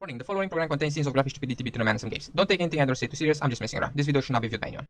Warning, the following program contains scenes of graphic stupidity between a man and some gays. Don't take anything I don't say too serious, I'm just messing around. This video should not be viewed by anyone.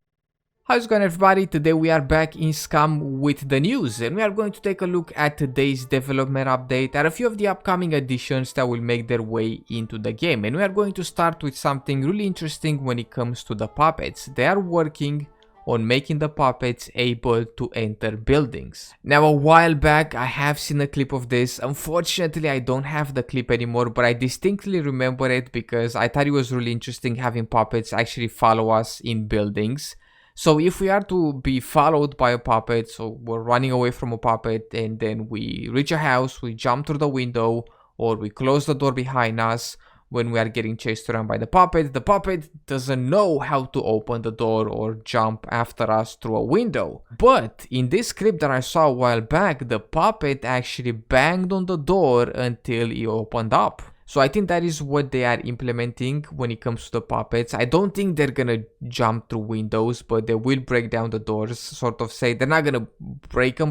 How's it going, everybody? Today we are back in Scum with the news, and we are going to take a look at today's development update and a few of the upcoming additions that will make their way into the game. And we are going to start with something really interesting when it comes to the puppets. They are working on making the puppets able to enter buildings. Now, a while back I have seen a clip of this. Unfortunately, I don't have the clip anymore, but I distinctly remember it because I thought it was really interesting having puppets actually follow us in buildings. So if we are to be followed by a puppet, so we're running away from a puppet and then we reach a house, we jump through the window, or we close the door behind us when we are getting chased around by the puppet doesn't know how to open the door or jump after us through a window. But in this clip that I saw a while back, the puppet actually banged on the door until it opened up. So I think that is what they are implementing when it comes to the puppets. I don't think they're gonna jump through windows, but they will break down the doors, sort of say. They're not gonna break them,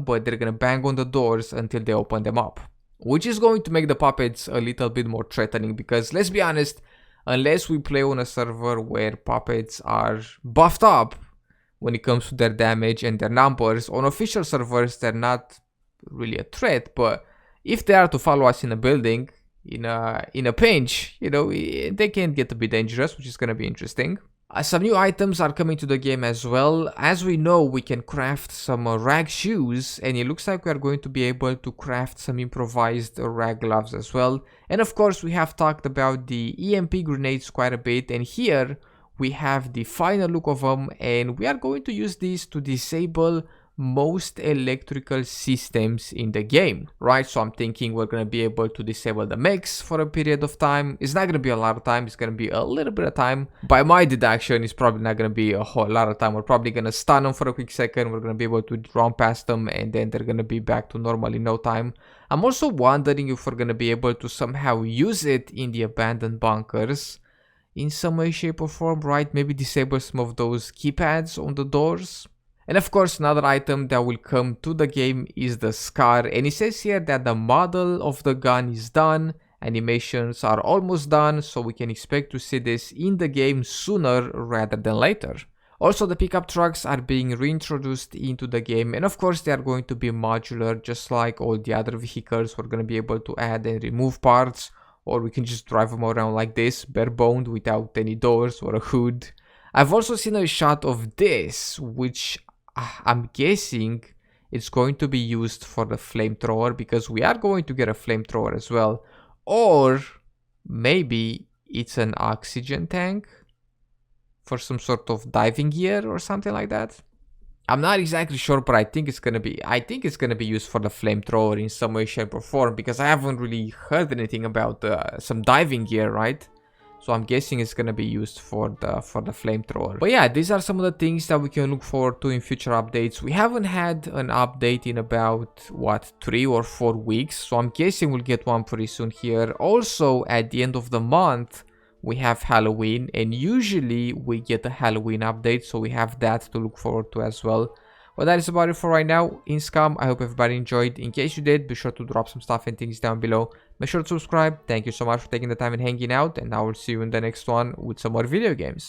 but they're gonna bang on the doors until they open them up. Which is going to make the puppets a little bit more threatening because, let's be honest, unless we play on a server where puppets are buffed up when it comes to their damage and their numbers, on official servers they're not really a threat, but if they are to follow us in a building, in a pinch, you know, they can get a bit dangerous, which is going to be interesting. Some new items are coming to the game as well. As we know, we can craft some rag shoes, and it looks like we are going to be able to craft some improvised rag gloves as well. And of course, we have talked about the EMP grenades quite a bit, and here we have the final look of them, and we are going to use these to disable most electrical systems in the game, right? So I'm thinking we're going to be able to disable the mechs for a period of time. It's not going to be a lot of time, it's going to be a little bit of time. By my deduction, it's probably not going to be a whole lot of time. We're probably going to stun them for a quick second, we're going to be able to run past them, and then they're going to be back to normal in no time. I'm also wondering if we're going to be able to somehow use it in the abandoned bunkers in some way, shape or form, right? Maybe disable some of those keypads on the doors. And of course, another item that will come to the game is the scar, and it says here that the model of the gun is done, animations are almost done, so we can expect to see this in the game sooner rather than later. Also, the pickup trucks are being reintroduced into the game, and of course they are going to be modular, just like all the other vehicles. We're going to be able to add and remove parts, or we can just drive them around like this, bare-boned, without any doors or a hood. I've also seen a shot of this, which I'm guessing it's going to be used for the flamethrower, because we are going to get a flamethrower as well. Or maybe it's an oxygen tank for some sort of diving gear or something like that. I'm not exactly sure, but I think it's gonna be used for the flamethrower in some way, shape or form, because I haven't really heard anything about some diving gear, right? So I'm guessing it's gonna be used for the flamethrower. But yeah, these are some of the things that we can look forward to in future updates. We haven't had an update in about, what, 3 or 4 weeks. So I'm guessing we'll get one pretty soon here. Also, at the end of the month, we have Halloween. And usually we get a Halloween update. So we have that to look forward to as well. Well, that is about it for right now in Scum. I hope everybody enjoyed. In case you did, be sure to drop some stuff and things down below. Make sure to subscribe. Thank you so much for taking the time and hanging out, and I will see you in the next one with some more video games.